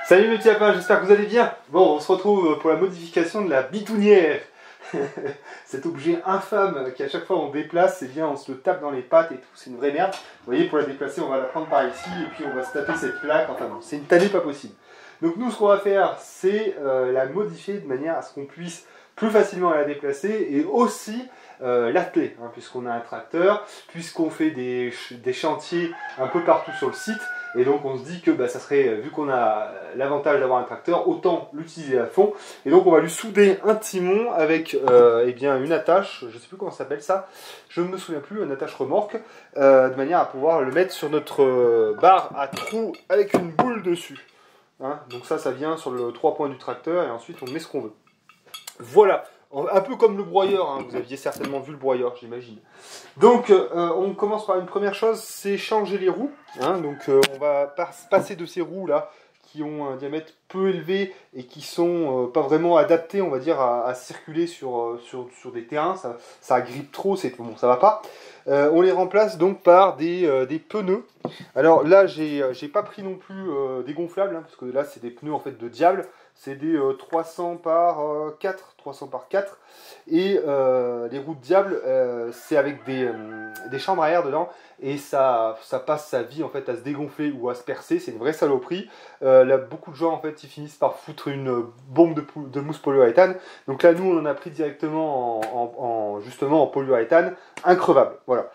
Salut les petits lapins, j'espère que vous allez bien. Bon, on se retrouve pour la modification de la bidonnière. Cet objet infâme qui à chaque fois on déplace, eh bien on se le tape dans les pattes et tout, c'est une vraie merde. Vous voyez, pour la déplacer, on va la prendre par ici et puis on va se taper cette plaque, enfin non, c'est une tannée pas possible. Donc nous, ce qu'on va faire, c'est la modifier de manière à ce qu'on puisse plus facilement la déplacer et aussi l'atteler, hein, puisqu'on a un tracteur, puisqu'on fait des chantiers un peu partout sur le site. Et donc on se dit que ça serait, vu qu'on a l'avantage d'avoir un tracteur, autant l'utiliser à fond. Et donc on va lui souder un timon avec eh bien, une attache, je ne sais plus comment ça s'appelle ça, je ne me souviens plus, une attache remorque, de manière à pouvoir le mettre sur notre barre à trous avec une boule dessus. Hein, donc ça vient sur le 3 points du tracteur et ensuite on met ce qu'on veut. Voilà. Un peu comme le broyeur, hein. Vous aviez certainement vu le broyeur, j'imagine. Donc, on commence par une première chose, c'est changer les roues. Hein. Donc, on va passer de ces roues-là, qui ont un diamètre peu élevé et qui sont pas vraiment adaptés, on va dire, à circuler sur des terrains. Ça agrippe trop, bon, ça va pas. On les remplace donc par des pneus. Alors là, j'ai pas pris non plus des gonflables, hein, parce que là, c'est des pneus en fait de diable. C'est des 300 par 4, 300 par 4. Et les roues de diable, c'est avec des chambres à air dedans. Et ça passe sa vie en fait à se dégonfler ou à se percer. C'est une vraie saloperie. Là, beaucoup de gens en fait, ils finissent par foutre une bombe de mousse polyuréthane. Donc là, nous, on en a pris directement justement en polyuréthane, increvable. Voilà.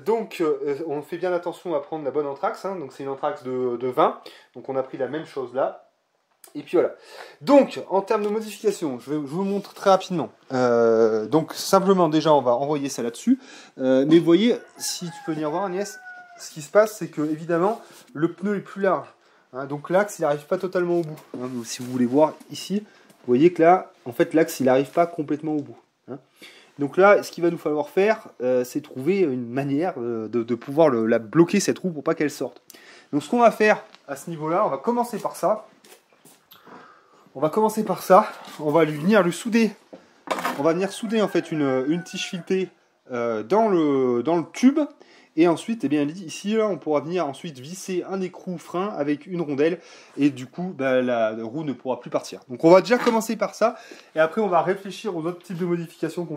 Donc, on fait bien attention à prendre la bonne anthrax. Hein. Donc, c'est une anthrax de 20. Donc, on a pris la même chose là. Et puis voilà. Donc, en termes de modification, je vous montre très rapidement. Donc, simplement, déjà, on va envoyer ça là-dessus. Mais vous voyez, si tu peux venir voir, Agnès, ce qui se passe, c'est que, évidemment, le pneu est plus large. Hein, donc, l'axe, il n'arrive pas totalement au bout. Hein, si vous voulez voir ici, vous voyez que là, en fait, l'axe, il n'arrive pas complètement au bout. Hein. Donc là, ce qu'il va nous falloir faire, c'est trouver une manière de pouvoir la bloquer, cette roue, pour pas qu'elle sorte. Donc, ce qu'on va faire à ce niveau-là, on va commencer par ça. On va commencer par ça, on va venir le souder. On va venir souder en fait une tige filetée dans le tube. Et ensuite, eh bien, ici, là, on pourra venir ensuite visser un écrou frein avec une rondelle. Et du coup, la roue ne pourra plus partir. Donc on va déjà commencer par ça. Et après, on va réfléchir aux autres types de modifications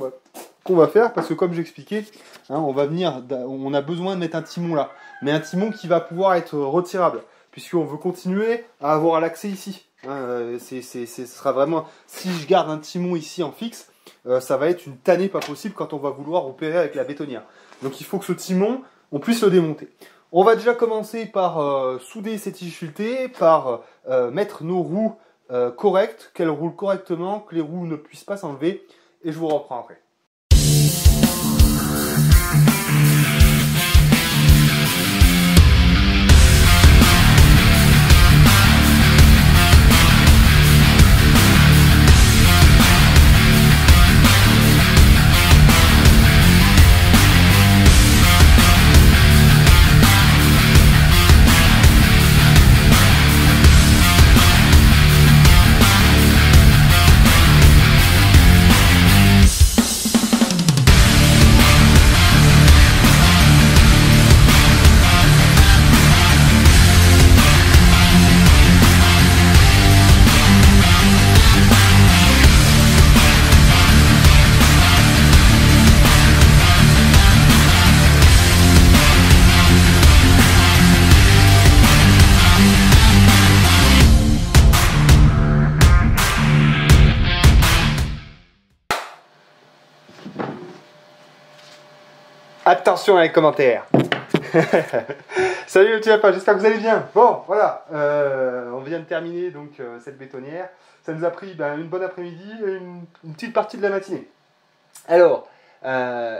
qu'on va faire. Parce que comme j'expliquais, hein, on a besoin de mettre un timon là. Mais un timon qui va pouvoir être retirable. Puisqu'on veut continuer à avoir l'accès ici. Hein, ce sera vraiment, si je garde un timon ici en fixe, ça va être une tannée pas possible quand on va vouloir opérer avec la bétonnière. Donc il faut que ce timon, on puisse le démonter. On va déjà commencer par souder ces tiges filetées, par mettre nos roues correctes, qu'elles roulent correctement, que les roues ne puissent pas s'enlever, et je vous reprends après. Attention à les commentaires. Salut le petit lapin, j'espère que vous allez bien. Bon, voilà, on vient de terminer donc cette bétonnière. Ça nous a pris une bonne après-midi et une petite partie de la matinée. Alors,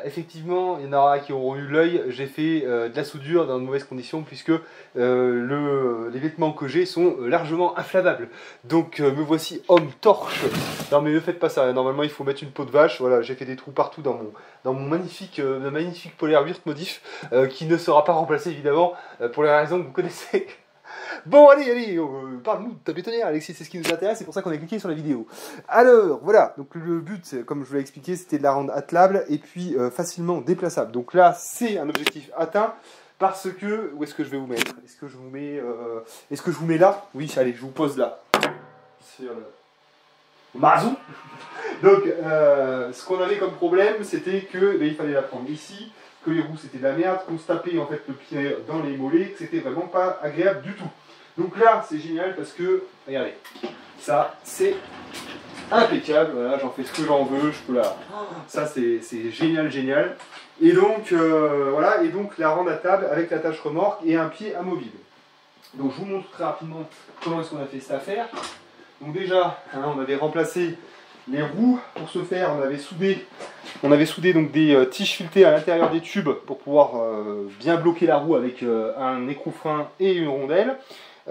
effectivement, il y en aura qui auront eu l'œil. J'ai fait de la soudure dans de mauvaises conditions puisque les vêtements que j'ai sont largement inflammables. Donc me voici homme torche. Non mais ne faites pas ça, normalement il faut mettre une peau de vache. Voilà, j'ai fait des trous partout dans mon magnifique Polaire 8 modif qui ne sera pas remplacé évidemment pour les raisons que vous connaissez. Bon, allez, parle-nous de ta bétonnière, Alexis, c'est ce qui nous intéresse, c'est pour ça qu'on a cliqué sur la vidéo. Alors, voilà, donc le but, comme je vous l'ai expliqué, c'était de la rendre attelable et puis facilement déplaçable. Donc là, c'est un objectif atteint. Parce que, où est-ce que je vais vous mettre? Est-ce que je vous mets là? Oui, allez, je vous pose là. Sur le mazou. Donc, ce qu'on avait comme problème, c'était que il fallait la prendre ici, que les roues c'était de la merde, qu'on se tapait en fait le pied dans les mollets, que c'était vraiment pas agréable du tout. Donc là, c'est génial parce que, regardez, ça c'est impeccable, voilà, j'en fais ce que j'en veux, je peux la... Ça c'est génial, génial. Et donc, voilà, et donc la rendre à table avec l'attache remorque et un pied amovible. Donc je vous montre très rapidement comment est-ce qu'on a fait cette affaire. Donc déjà, hein, on avait remplacé les roues. Pour ce faire, on avait soudé donc des tiges filetées à l'intérieur des tubes pour pouvoir bien bloquer la roue avec un écrou-frein et une rondelle. Et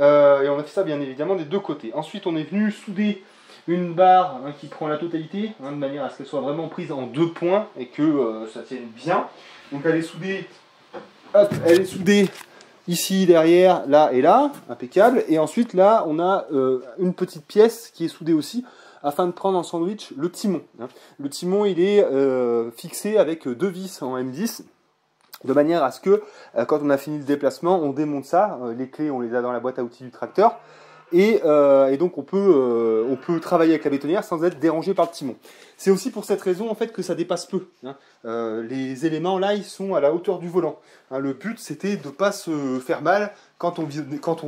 on a fait ça bien évidemment des deux côtés. Ensuite, on est venu souder une barre hein, qui prend la totalité, hein, de manière à ce qu'elle soit vraiment prise en deux points et que ça tienne bien. Donc elle est soudée, hop, elle est soudée ici, derrière, là et là, impeccable. Et ensuite là, on a une petite pièce qui est soudée aussi, afin de prendre en sandwich le timon. Hein. Le timon, il est fixé avec deux vis en M10, de manière à ce que, quand on a fini le déplacement, on démonte ça. Les clés, on les a dans la boîte à outils du tracteur. Et donc on peut travailler avec la bétonnière sans être dérangé par le timon. C'est aussi pour cette raison en fait que ça dépasse peu. Hein. Les éléments là ils sont à la hauteur du volant. Hein, le but c'était de ne pas se faire mal quand on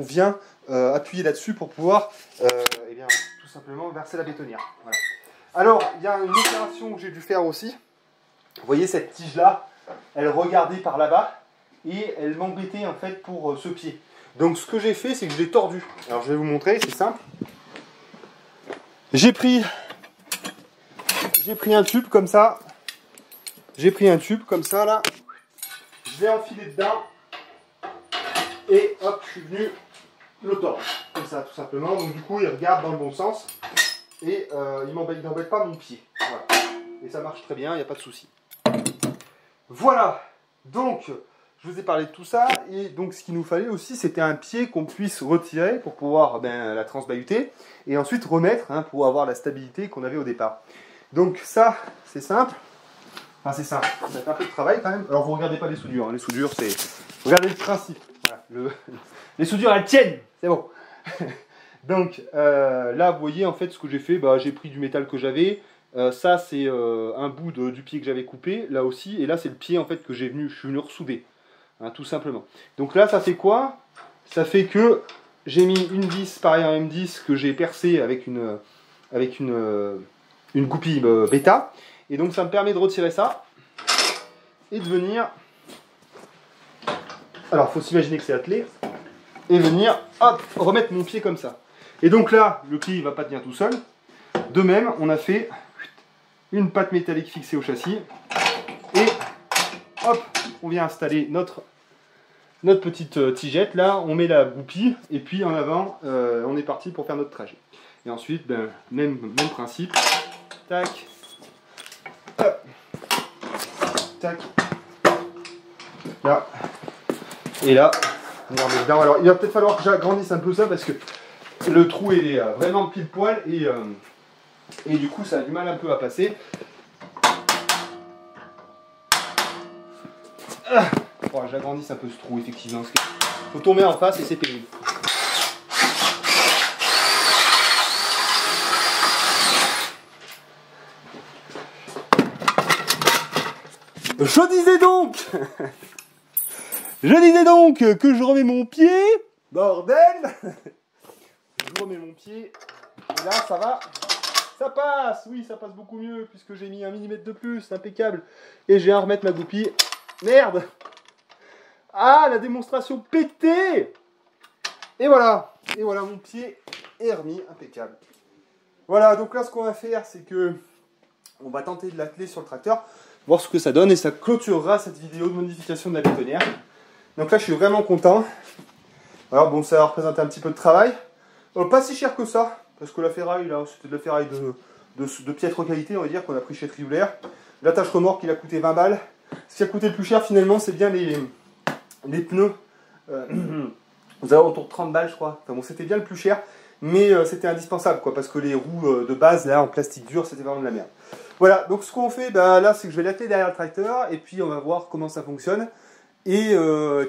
vient appuyer là-dessus pour pouvoir eh bien, tout simplement verser la bétonnière. Voilà. Alors il y a une opération que j'ai dû faire aussi. Vous voyez cette tige là, elle regardait par là-bas et elle m'embêtait en fait pour ce pied. Donc ce que j'ai fait, c'est que je l'ai tordu. Alors je vais vous montrer, c'est simple. J'ai pris un tube comme ça. J'ai pris un tube comme ça là. Je l'ai enfilé dedans. Et hop, je suis venu le tordre. Comme ça, tout simplement. Donc du coup, il regarde dans le bon sens. Et il n'embête pas mon pied. Voilà. Et ça marche très bien, il n'y a pas de souci. Voilà. Donc... je vous ai parlé de tout ça, et donc ce qu'il nous fallait aussi, c'était un pied qu'on puisse retirer pour pouvoir la transbahuter, et ensuite remettre hein, pour avoir la stabilité qu'on avait au départ. Donc ça, c'est simple. Enfin c'est simple, ça fait un peu de travail quand même. Alors vous regardez pas les soudures, hein. Les soudures c'est... regardez le principe. Voilà. Les soudures elles tiennent, c'est bon. Donc là vous voyez en fait ce que j'ai fait, j'ai pris du métal que j'avais. Ça c'est un bout du pied que j'avais coupé, là aussi, et là c'est le pied en fait que je suis venu ressouder. Hein, tout simplement. Donc là, ça fait quoi? Ça fait que j'ai mis une vis pareil en M10 que j'ai percée avec une goupille bêta. Et donc ça me permet de retirer ça et de venir... alors, il faut s'imaginer que c'est attelé. Et venir, hop, remettre mon pied comme ça. Et donc là, le pied ne va pas tenir tout seul. De même, on a fait une patte métallique fixée au châssis. Et hop, on vient installer notre petite tigette, là, on met la goupille, et puis en avant, on est parti pour faire notre trajet. Et ensuite, même principe, tac, hop, tac, là, et là, on va remettre dedans. Alors, il va peut-être falloir que j'agrandisse un peu ça, parce que le trou est vraiment pile poil, et du coup, ça a du mal un peu à passer. Bon, j'agrandisse un peu ce trou, effectivement. Il faut tomber en face et c'est pénible. Je disais donc que je remets mon pied. Bordel. Je remets mon pied. Et là, ça va. Ça passe. Oui, ça passe beaucoup mieux puisque j'ai mis 1 mm de plus. Impeccable. Et j'ai à remettre ma goupille. Merde. Ah, la démonstration pétée. Et voilà, mon pied est remis, impeccable. Voilà, donc là, ce qu'on va faire, c'est que on va tenter de l'atteler sur le tracteur, voir ce que ça donne, et ça clôturera cette vidéo de modification de la bétonnière. Donc là, je suis vraiment content. Alors bon, ça va représenter un petit peu de travail. Pas si cher que ça, parce que la ferraille, là, c'était de la ferraille de piètre qualité, on va dire, qu'on a pris chez Trioulaire. L'attache remorque, il a coûté 20 balles. Ce qui a coûté le plus cher, finalement, c'est bien les pneus. Vous avez autour de 30 balles, je crois. Enfin bon, c'était bien le plus cher, mais c'était indispensable, quoi, parce que les roues de base, là, en plastique dur, c'était vraiment de la merde. Voilà, donc ce qu'on fait, là, c'est que je vais l'atteler derrière le tracteur, et puis on va voir comment ça fonctionne. Et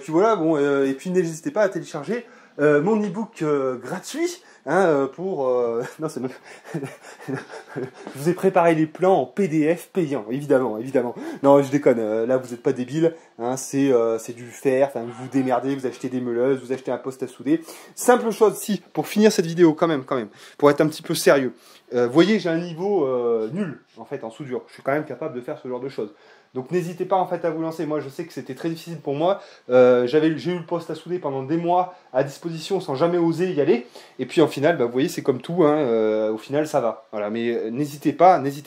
puis voilà, bon, et puis n'hésitez pas à télécharger mon e-book gratuit. Hein, non, c'est même... Je vous ai préparé les plans en PDF payant, évidemment, évidemment. Non, je déconne, là vous n'êtes pas débile, hein, c'est du fer, enfin vous vous démerdez, vous achetez des meuleuses, vous achetez un poste à souder. Simple chose, si, pour finir cette vidéo quand même, pour être un petit peu sérieux. Vous voyez, j'ai un niveau nul, en fait, en soudure. Je suis quand même capable de faire ce genre de choses. Donc n'hésitez pas en fait à vous lancer. Moi je sais que c'était très difficile pour moi. J'ai eu le poste à souder pendant des mois à disposition sans jamais oser y aller. Et puis en final, bah, vous voyez, c'est comme tout. Hein, au final, ça va. Voilà. Mais n'hésitez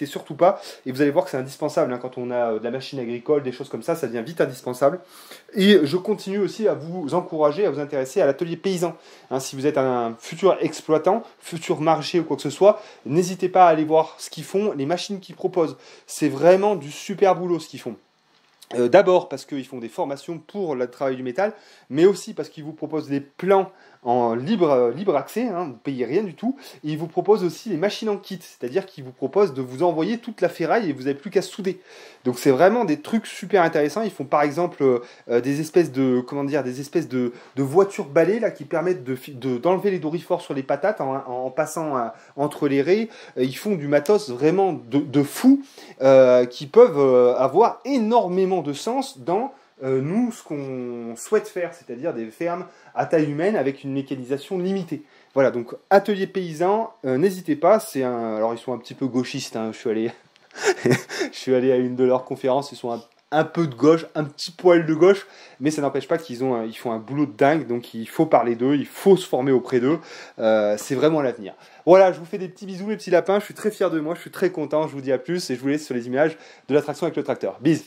surtout pas. Et vous allez voir que c'est indispensable hein, quand on a de la machine agricole, des choses comme ça devient vite indispensable. Et je continue aussi à vous encourager, à vous intéresser à l'atelier paysan. Hein, si vous êtes un futur exploitant, futur maraîcher ou quoi que ce soit, n'hésitez pas à aller voir ce qu'ils font, les machines qu'ils proposent. C'est vraiment du super boulot ce qu'ils font. D'abord parce qu'ils font des formations pour le travail du métal, mais aussi parce qu'ils vous proposent des plans en libre accès, hein, vous ne payez rien du tout, et ils vous proposent aussi les machines en kit, c'est-à-dire qu'ils vous proposent de vous envoyer toute la ferraille et vous n'avez plus qu'à souder. Donc c'est vraiment des trucs super intéressants. Ils font par exemple des espèces de, de voitures balais là, qui permettent d'enlever les doryphores sur les patates en passant entre les raies. Ils font du matos vraiment de fou qui peuvent avoir énormément de sens dans nous, ce qu'on souhaite faire, c'est-à-dire des fermes à taille humaine avec une mécanisation limitée. Voilà, donc atelier paysan, n'hésitez pas, alors ils sont un petit peu gauchistes, hein, je suis allé à une de leurs conférences, ils sont un peu de gauche, un petit poil de gauche, mais ça n'empêche pas qu'ils font un boulot de dingue, donc il faut parler d'eux, il faut se former auprès d'eux, c'est vraiment l'avenir. Voilà, je vous fais des petits bisous les petits lapins, je suis très fier de moi, je suis très content, je vous dis à plus, et je vous laisse sur les images de l'attraction avec le tracteur. Bisous.